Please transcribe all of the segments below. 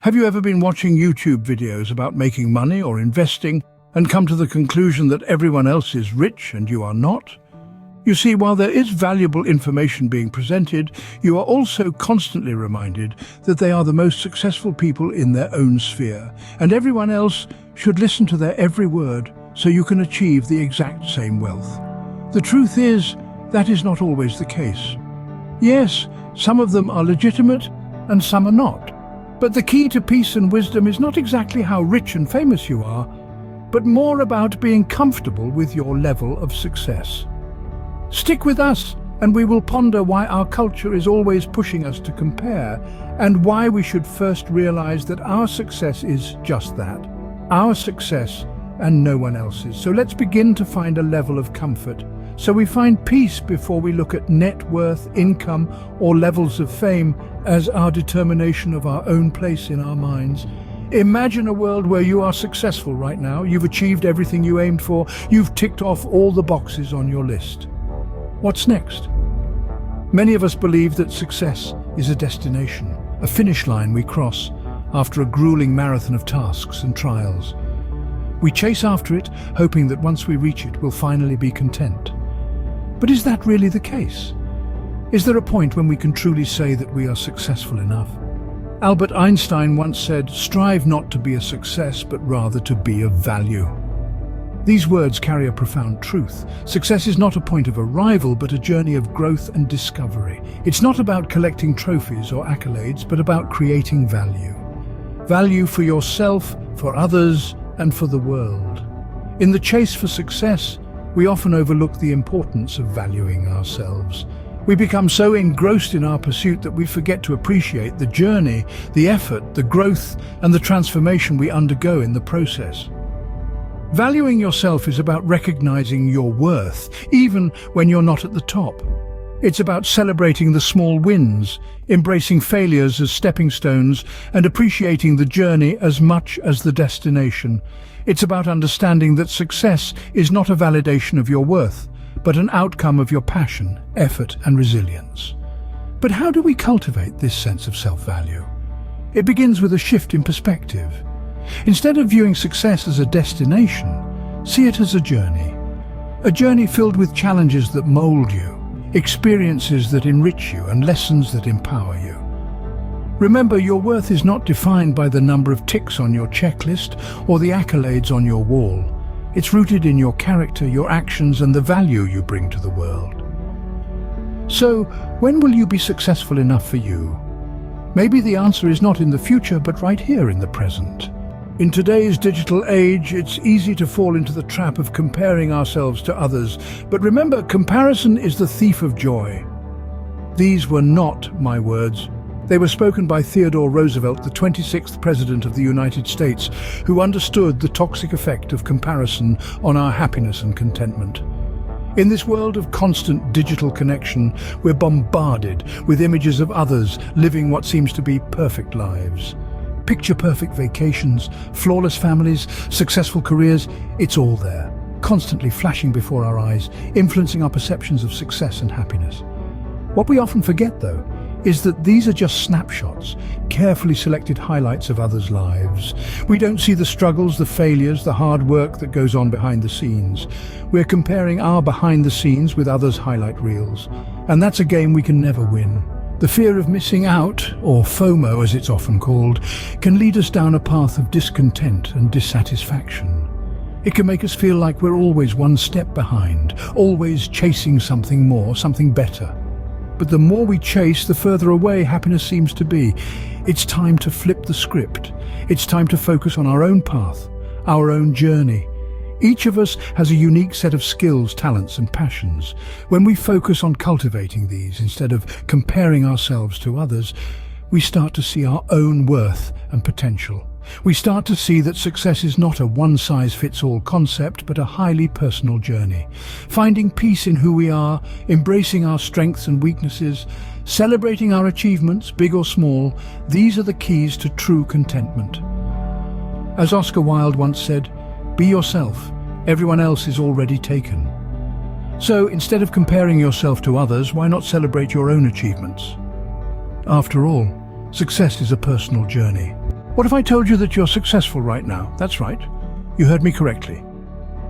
Have you ever been watching YouTube videos about making money or investing and come to the conclusion that everyone else is rich and you are not? You see, while there is valuable information being presented, you are also constantly reminded that they are the most successful people in their own sphere, and everyone else should listen to their every word so you can achieve the exact same wealth. The truth is, that is not always the case. Yes, some of them are legitimate and some are not. But the key to peace and wisdom is not exactly how rich and famous you are, but more about being comfortable with your level of success. Stick with us, and we will ponder why our culture is always pushing us to compare, and why we should first realize that our success is just that, our success and no one else's. So let's begin to find a level of comfort. So we find peace before we look at net worth, income, or levels of fame as our determination of our own place in our minds. Imagine a world where you are successful right now. You've achieved everything you aimed for. You've ticked off all the boxes on your list. What's next? Many of us believe that success is a destination, a finish line we cross after a grueling marathon of tasks and trials. We chase after it, hoping that once we reach it, we'll finally be content. But is that really the case? Is there a point when we can truly say that we are successful enough? Albert Einstein once said, "Strive not to be a success, but rather to be of value." These words carry a profound truth. Success is not a point of arrival, but a journey of growth and discovery. It's not about collecting trophies or accolades, but about creating value. Value for yourself, for others, and for the world. In the chase for success, we often overlook the importance of valuing ourselves. We become so engrossed in our pursuit that we forget to appreciate the journey, the effort, the growth, and the transformation we undergo in the process. Valuing yourself is about recognizing your worth, even when you're not at the top. It's about celebrating the small wins, embracing failures as stepping stones, and appreciating the journey as much as the destination. It's about understanding that success is not a validation of your worth, but an outcome of your passion, effort, and resilience. But how do we cultivate this sense of self-value? It begins with a shift in perspective. Instead of viewing success as a destination, see it as a journey filled with challenges that mold you, experiences that enrich you, and lessons that empower you. Remember, your worth is not defined by the number of ticks on your checklist or the accolades on your wall. It's rooted in your character, your actions, and the value you bring to the world. So, when will you be successful enough for you? Maybe the answer is not in the future, but right here in the present. In today's digital age, it's easy to fall into the trap of comparing ourselves to others. But remember, comparison is the thief of joy. These were not my words. They were spoken by Theodore Roosevelt, the 26th President of the United States, who understood the toxic effect of comparison on our happiness and contentment. In this world of constant digital connection, we're bombarded with images of others living what seems to be perfect lives. Picture-perfect vacations, flawless families, successful careers, it's all there, constantly flashing before our eyes, influencing our perceptions of success and happiness. What we often forget, though, is that these are just snapshots, carefully selected highlights of others' lives. We don't see the struggles, the failures, the hard work that goes on behind the scenes. We're comparing our behind the scenes with others' highlight reels, and that's a game we can never win. The fear of missing out, or FOMO as it's often called, can lead us down a path of discontent and dissatisfaction. It can make us feel like we're always one step behind, always chasing something more, something better. But the more we chase, the further away happiness seems to be. It's time to flip the script. It's time to focus on our own path, our own journey. Each of us has a unique set of skills, talents, and passions. When we focus on cultivating these instead of comparing ourselves to others, we start to see our own worth and potential. We start to see that success is not a one-size-fits-all concept, but a highly personal journey. Finding peace in who we are, embracing our strengths and weaknesses, celebrating our achievements, big or small, these are the keys to true contentment. As Oscar Wilde once said, "Be yourself. Everyone else is already taken." So instead of comparing yourself to others, why not celebrate your own achievements? After all, success is a personal journey. What if I told you that you're successful right now? That's right. You heard me correctly.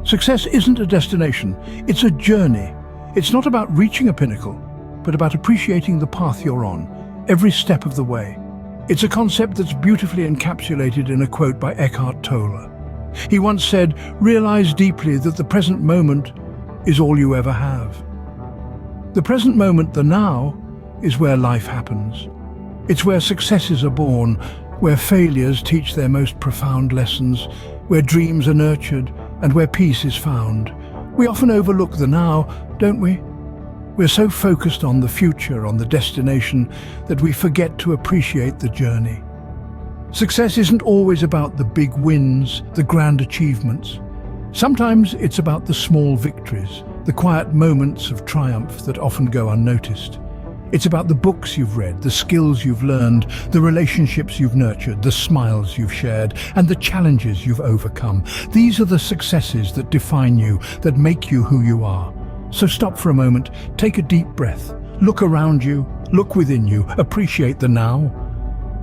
Success isn't a destination, it's a journey. It's not about reaching a pinnacle, but about appreciating the path you're on, every step of the way. It's a concept that's beautifully encapsulated in a quote by Eckhart Tolle. He once said, "Realize deeply that the present moment is all you ever have." The present moment, the now, is where life happens. It's where successes are born, where failures teach their most profound lessons, where dreams are nurtured, and where peace is found. We often overlook the now, don't we? We're so focused on the future, on the destination, that we forget to appreciate the journey. Success isn't always about the big wins, the grand achievements. Sometimes it's about the small victories, the quiet moments of triumph that often go unnoticed. It's about the books you've read, the skills you've learned, the relationships you've nurtured, the smiles you've shared, and the challenges you've overcome. These are the successes that define you, that make you who you are. So stop for a moment, take a deep breath, look around you, look within you, appreciate the now.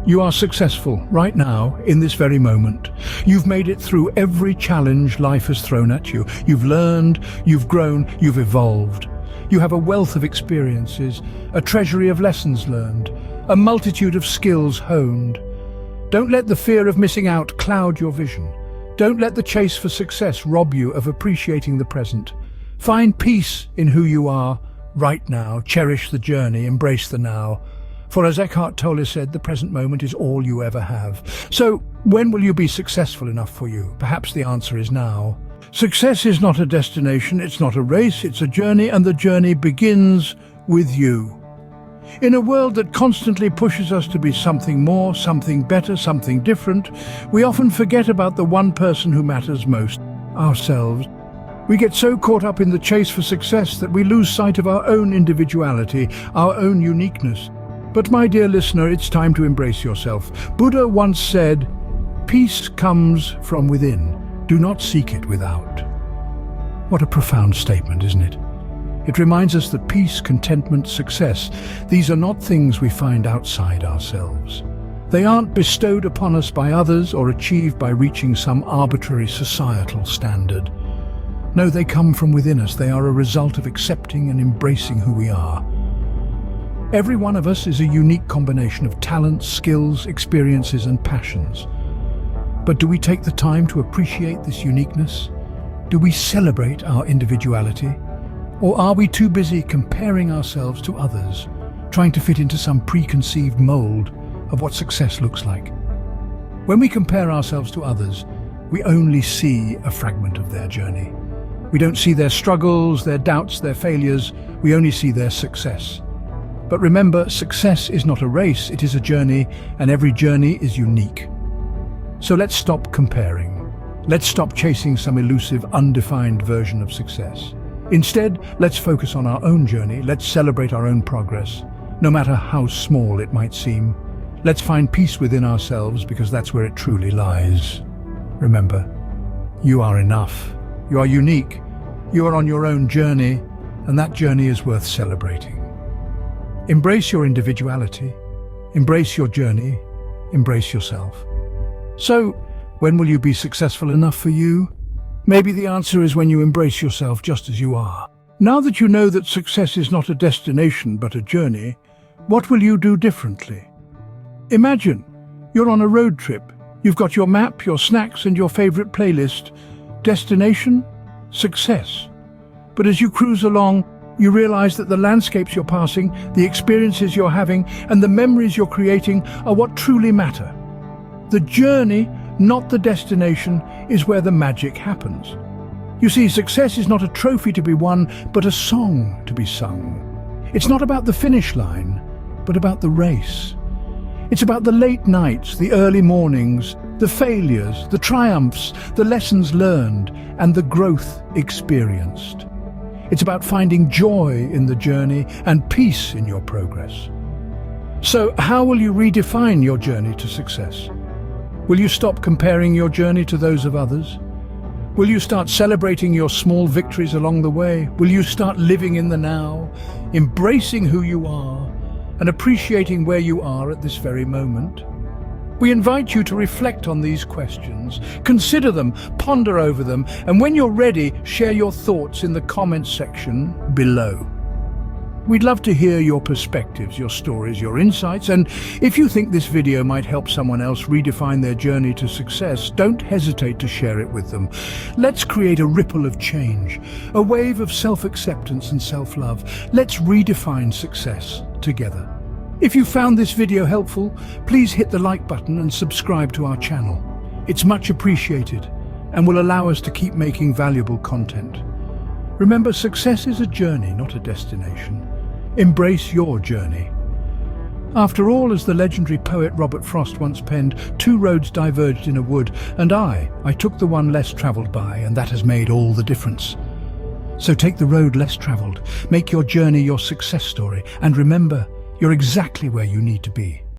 You are successful right now, in this very moment. You've made it through every challenge life has thrown at you. You've learned, you've grown, you've evolved. You have a wealth of experiences, a treasury of lessons learned, a multitude of skills honed. Don't let the fear of missing out cloud your vision. Don't let the chase for success rob you of appreciating the present. Find peace in who you are right now. Cherish the journey, embrace the now. For as Eckhart Tolle said, the present moment is all you ever have. So, when will you be successful enough for you? Perhaps the answer is now. Success is not a destination, it's not a race, it's a journey, and the journey begins with you. In a world that constantly pushes us to be something more, something better, something different, we often forget about the one person who matters most, ourselves. We get so caught up in the chase for success that we lose sight of our own individuality, our own uniqueness. But my dear listener, it's time to embrace yourself. Buddha once said, "Peace comes from within. Do not seek it without." What a profound statement, isn't it? It reminds us that peace, contentment, success, these are not things we find outside ourselves. They aren't bestowed upon us by others or achieved by reaching some arbitrary societal standard. No, they come from within us. They are a result of accepting and embracing who we are. Every one of us is a unique combination of talents, skills, experiences, and passions. But do we take the time to appreciate this uniqueness? Do we celebrate our individuality? Or are we too busy comparing ourselves to others, trying to fit into some preconceived mold of what success looks like? When we compare ourselves to others, we only see a fragment of their journey. We don't see their struggles, their doubts, their failures. We only see their success. But remember, success is not a race, it is a journey, and every journey is unique. So let's stop comparing. Let's stop chasing some elusive, undefined version of success. Instead, let's focus on our own journey. Let's celebrate our own progress, no matter how small it might seem. Let's find peace within ourselves, because that's where it truly lies. Remember, you are enough. You are unique. You are on your own journey, and that journey is worth celebrating. Embrace your individuality. Embrace your journey. Embrace yourself. So, when will you be successful enough for you? Maybe the answer is when you embrace yourself just as you are. Now that you know that success is not a destination but a journey, what will you do differently? Imagine you're on a road trip. You've got your map, your snacks, and your favorite playlist. Destination? Success. But as you cruise along, you realize that the landscapes you're passing, the experiences you're having, and the memories you're creating are what truly matter. The journey, not the destination, is where the magic happens. You see, success is not a trophy to be won, but a song to be sung. It's not about the finish line, but about the race. It's about the late nights, the early mornings, the failures, the triumphs, the lessons learned, and the growth experienced. It's about finding joy in the journey and peace in your progress. So, how will you redefine your journey to success? Will you stop comparing your journey to those of others? Will you start celebrating your small victories along the way? Will you start living in the now, embracing who you are, and appreciating where you are at this very moment? We invite you to reflect on these questions, consider them, ponder over them, and when you're ready, share your thoughts in the comments section below. We'd love to hear your perspectives, your stories, your insights, and if you think this video might help someone else redefine their journey to success, don't hesitate to share it with them. Let's create a ripple of change, a wave of self-acceptance and self-love. Let's redefine success together. If you found this video helpful, please hit the like button and subscribe to our channel. It's much appreciated and will allow us to keep making valuable content. Remember, success is a journey, not a destination. Embrace your journey. After all, as the legendary poet Robert Frost once penned, two roads diverged in a wood, and I took the one less traveled by, and that has made all the difference. So take the road less traveled, make your journey your success story, and remember, you're exactly where you need to be.